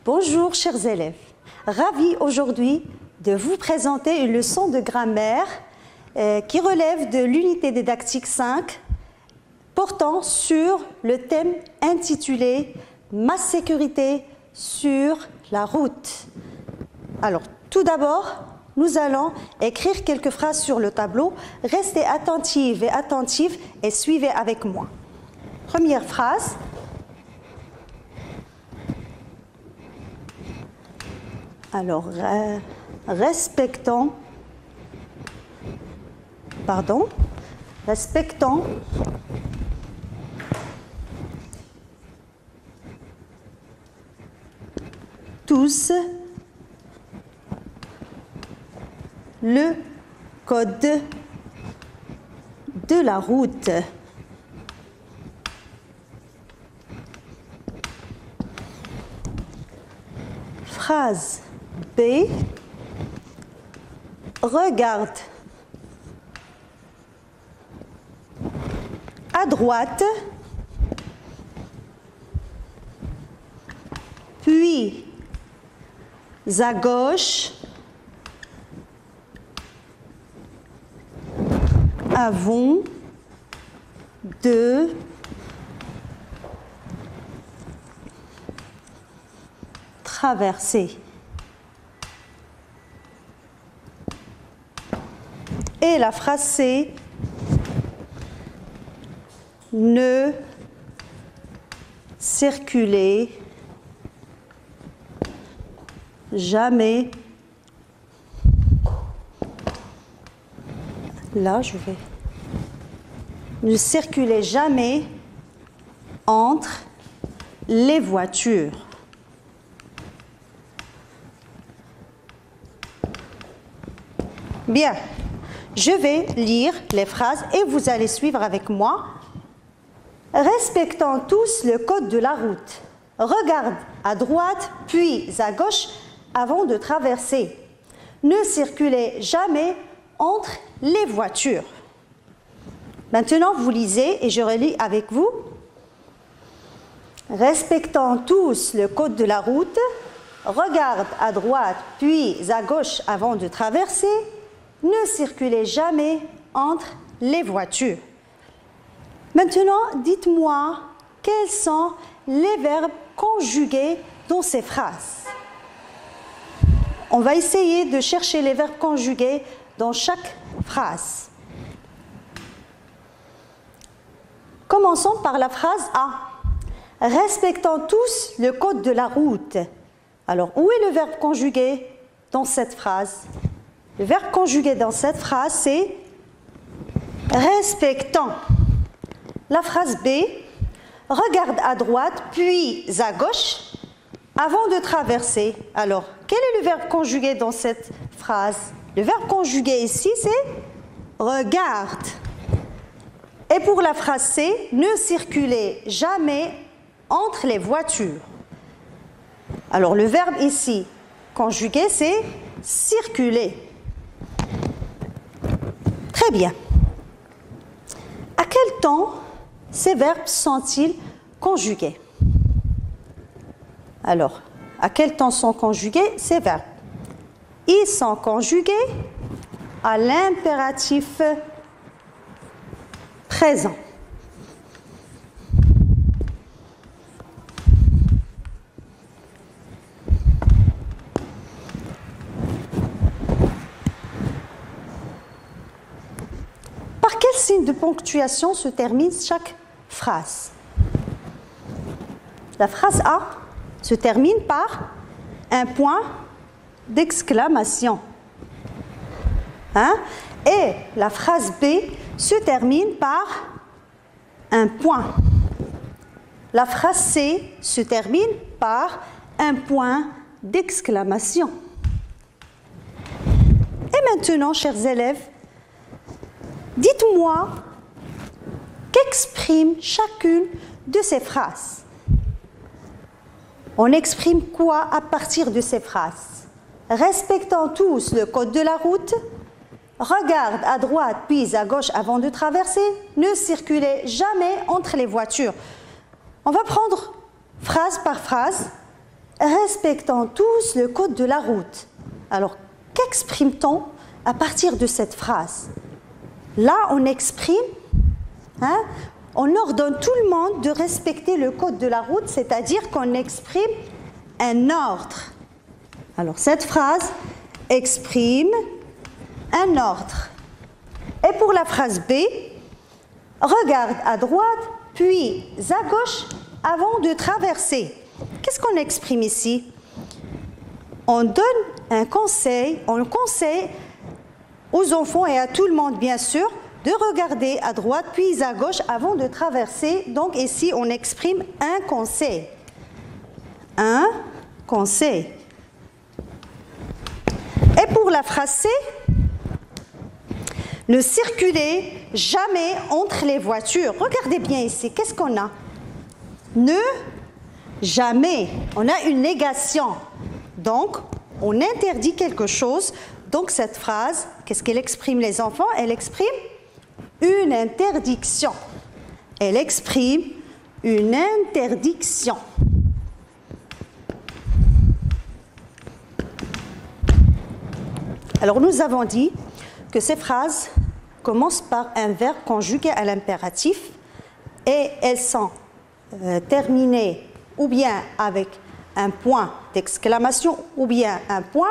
Bonjour chers élèves, ravi aujourd'hui de vous présenter une leçon de grammaire qui relève de l'unité didactique 5 portant sur le thème intitulé « Ma sécurité sur la route ». Alors tout d'abord, nous allons écrire quelques phrases sur le tableau. Restez attentives et attentifs et suivez avec moi. Première phrase. Alors, respectons tous le code de la route. Phrase B. Regarde à droite, puis à gauche, avant de traverser. Et la phrase C, ne circulez jamais. Là, ne circulez jamais entre les voitures. Bien, je vais lire les phrases et vous allez suivre avec moi. Respectons tous le code de la route. Regarde à droite, puis à gauche avant de traverser. Ne circulez jamais entre les voitures. Maintenant, vous lisez et je relis avec vous. Respectons tous le code de la route. Regarde à droite, puis à gauche avant de traverser. Ne circulez jamais entre les voitures. Maintenant, dites-moi quels sont les verbes conjugués dans ces phrases. On va essayer de chercher les verbes conjugués dans chaque phrase. Commençons par la phrase A. Respectons tous le code de la route. Alors, où est le verbe conjugué dans cette phrase? Le verbe conjugué dans cette phrase, c'est respectons. La phrase B, regarde à droite, puis à gauche, avant de traverser. Alors, quel est le verbe conjugué dans cette phrase? Le verbe conjugué ici, c'est regarde. Et pour la phrase C, ne circulez jamais entre les voitures. Alors, le verbe ici conjugué, c'est circuler. Très bien. À quel temps ces verbes sont-ils conjugués? Alors, à quel temps sont conjugués ces verbes? Ils sont conjugués à l'impératif présent. Par quel signe de ponctuation se termine chaque phrase? La phrase A se termine par un point d'exclamation. Et la phrase B se termine par un point. La phrase C se termine par un point d'exclamation. Et maintenant, chers élèves, dites-moi qu'exprime chacune de ces phrases. On exprime quoi à partir de ces phrases? Respectons tous le code de la route. Regarde à droite puis à gauche avant de traverser. Ne circulez jamais entre les voitures. On va prendre phrase par phrase respectons tous le code de la route. Alors, qu'exprime-t-on à partir de cette phrase? Là, on exprime, on ordonne tout le monde de respecter le code de la route, c'est-à-dire qu'on exprime un ordre. Alors, cette phrase exprime un ordre. Et pour la phrase B, regarde à droite, puis à gauche avant de traverser. Qu'est-ce qu'on exprime ici? On donne un conseil, on conseille aux enfants et à tout le monde, bien sûr, de regarder à droite puis à gauche avant de traverser. Donc ici, on exprime un conseil. Un conseil. Et pour la phrase C, ne circulez jamais entre les voitures. Regardez bien ici, qu'est-ce qu'on a? Ne, jamais. On a une négation. Donc, on interdit quelque chose. Donc, cette phrase, qu'est-ce qu'elle exprime, les enfants? Elle exprime une interdiction. Elle exprime une interdiction. Alors, nous avons dit que ces phrases commencent par un verbe conjugué à l'impératif et elles sont terminées ou bien avec un point d'exclamation ou bien un point,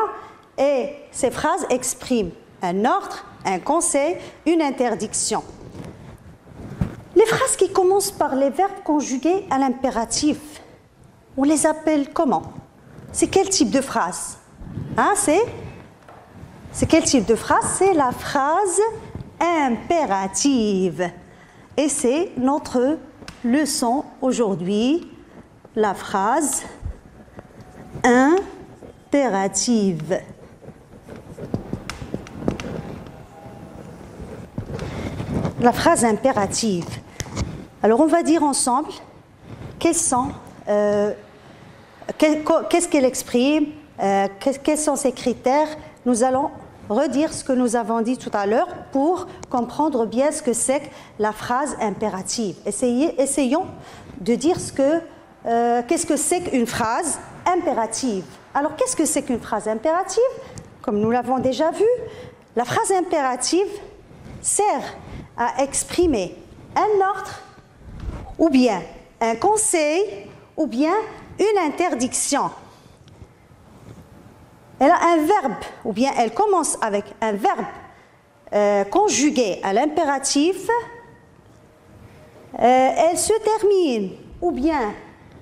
et ces phrases expriment un ordre, un conseil, une interdiction. Les phrases qui commencent par les verbes conjugués à l'impératif, on les appelle comment? C'est quel type de phrase? C'est quel type de phrase? C'est la phrase impérative. Et c'est notre leçon aujourd'hui, la phrase impérative. La phrase impérative. Alors, on va dire ensemble qu'est-ce qu'elle exprime, quels sont ses critères. Nous allons redire ce que nous avons dit tout à l'heure pour comprendre bien ce que c'est que la phrase impérative. Essayons de dire qu'est-ce que c'est qu'une phrase impérative. Alors, qu'est-ce que c'est qu'une phrase impérative? Comme nous l'avons déjà vu, la phrase impérative sert à exprimer un ordre, ou bien un conseil, ou bien une interdiction. Elle a un verbe, ou bien elle commence avec un verbe conjugué à l'impératif. Elle se termine ou bien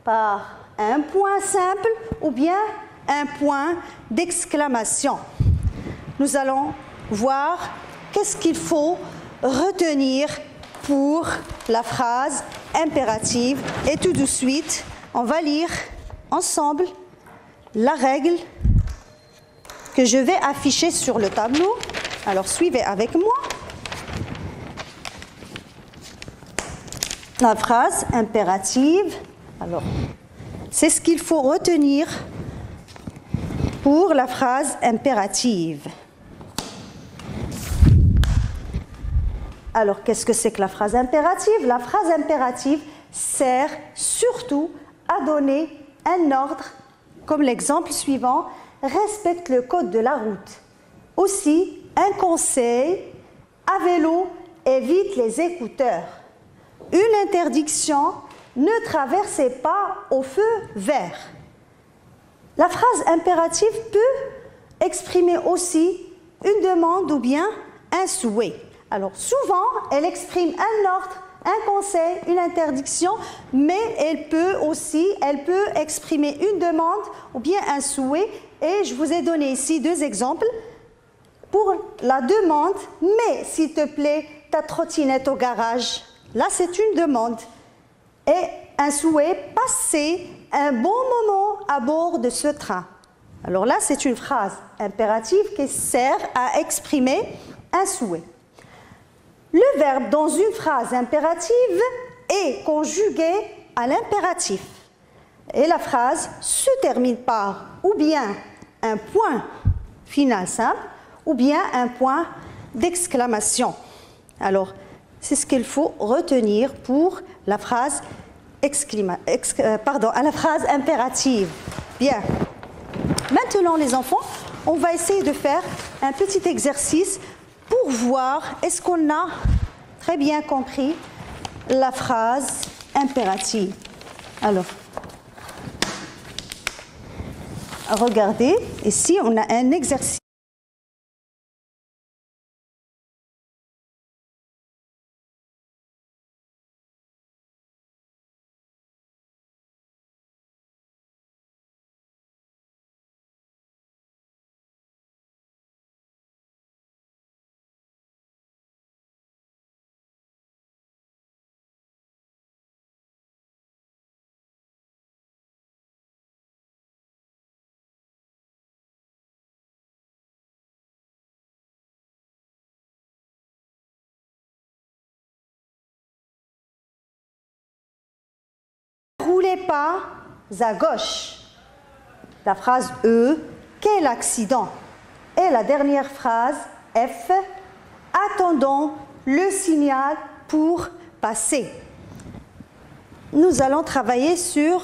par un point simple, ou bien un point d'exclamation. Nous allons voir qu'est-ce qu'il faut retenir pour la phrase impérative. Et tout de suite, on va lire ensemble la règle que je vais afficher sur le tableau. Alors, suivez avec moi. La phrase impérative. Alors, c'est ce qu'il faut retenir pour la phrase impérative. Alors, qu'est-ce que c'est que la phrase impérative? La phrase impérative sert surtout à donner un ordre, comme l'exemple suivant: respecte le code de la route. Aussi, un conseil: à vélo, évite les écouteurs. Une interdiction: ne traversez pas au feu vert. La phrase impérative peut exprimer aussi une demande ou bien un souhait. Alors souvent, elle exprime un ordre, un conseil, une interdiction, mais elle peut exprimer une demande ou bien un souhait. Et je vous ai donné ici deux exemples. Pour la demande: mets s'il te plaît ta trottinette au garage. Là, c'est une demande. Et un souhait: passer un bon moment à bord de ce train. Alors là, c'est une phrase impérative qui sert à exprimer un souhait. Le verbe dans une phrase impérative est conjugué à l'impératif. Et la phrase se termine par ou bien un point final simple, ou bien un point d'exclamation. Alors, c'est ce qu'il faut retenir pour la phrase, la phrase impérative. Bien. Maintenant, les enfants, on va essayer de faire un petit exercice pour voir est-ce qu'on a très bien compris la phrase impérative. Alors, regardez, ici, on a un exercice. Ne roulez pas à gauche. La phrase E, quel accident? Et la dernière phrase, F, attendons le signal pour passer. Nous allons travailler sur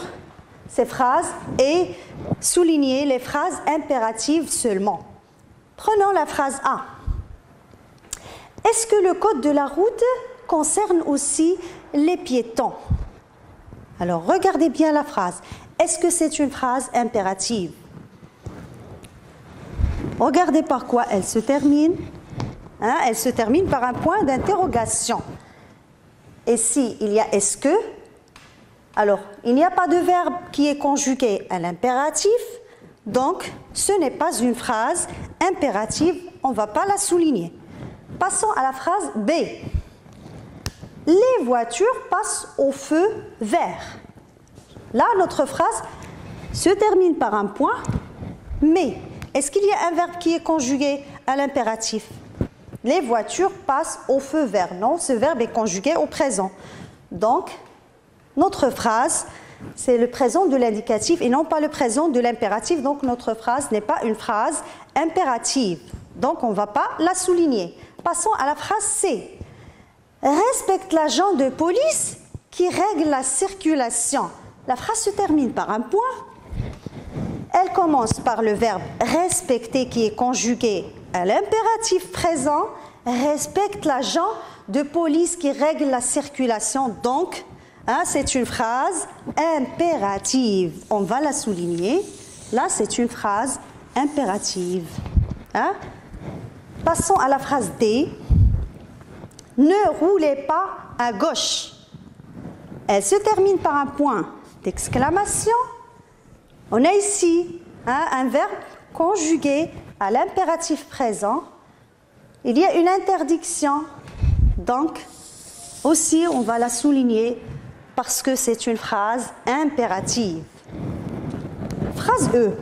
ces phrases et souligner les phrases impératives seulement. Prenons la phrase A. Est-ce que le code de la route concerne aussi les piétons? Alors, regardez bien la phrase. Est-ce que c'est une phrase impérative? Regardez par quoi elle se termine. Elle se termine par un point d'interrogation. Et si il y a est-ce que, alors il n'y a pas de verbe qui est conjugué à l'impératif, donc ce n'est pas une phrase impérative, on ne va pas la souligner. Passons à la phrase B. Les voitures passent au feu vert. Là, notre phrase se termine par un point, mais est-ce qu'il y a un verbe qui est conjugué à l'impératif? Les voitures passent au feu vert. Non, ce verbe est conjugué au présent. Donc, notre phrase, c'est le présent de l'indicatif et non pas le présent de l'impératif. Donc, notre phrase n'est pas une phrase impérative. Donc, on ne va pas la souligner. Passons à la phrase C. Respecte l'agent de police qui règle la circulation. La phrase se termine par un point. Elle commence par le verbe respecter qui est conjugué à l'impératif présent. Respecte l'agent de police qui règle la circulation. Donc, c'est une phrase impérative. On va la souligner. Là, c'est une phrase impérative. Passons à la phrase D. Ne roulez pas à gauche. Elle se termine par un point d'exclamation. On a ici un verbe conjugué à l'impératif présent. Il y a une interdiction. Donc, aussi, on va la souligner parce que c'est une phrase impérative. Phrase E.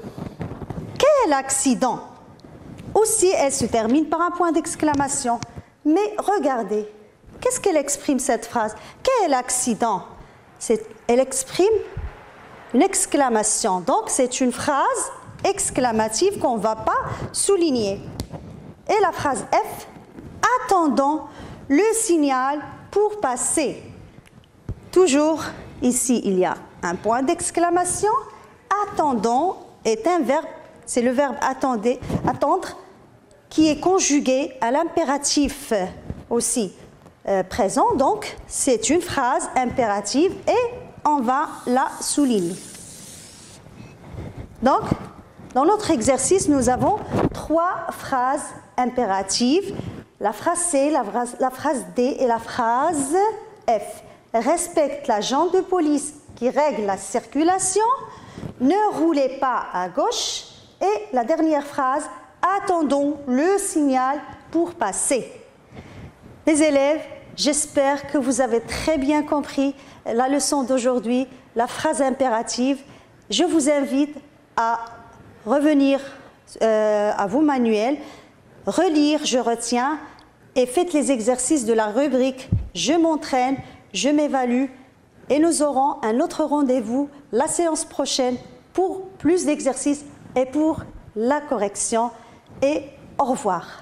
Quel accident? Aussi, elle se termine par un point d'exclamation. Mais regardez, qu'est-ce qu'elle exprime cette phrase? Quel accident? Elle exprime une exclamation. Donc, c'est une phrase exclamative qu'on ne va pas souligner. Et la phrase F, attendons le signal pour passer. Toujours, ici, il y a un point d'exclamation. Attendons est un verbe, c'est le verbe attendre, qui est conjugué à l'impératif aussi présent. Donc, c'est une phrase impérative et on va la souligner. Donc, dans notre exercice, nous avons 3 phrases impératives. La phrase C, la phrase D et la phrase F. Respecte l'agent de police qui règle la circulation. Ne roulez pas à gauche. Et la dernière phrase, attendons le signal pour passer. Les élèves, j'espère que vous avez très bien compris la leçon d'aujourd'hui, la phrase impérative. Je vous invite à revenir à vos manuels, relire, je retiens, et faites les exercices de la rubrique « Je m'entraîne, je m'évalue » et nous aurons un autre rendez-vous la séance prochaine pour plus d'exercices et pour la correction. Et au revoir.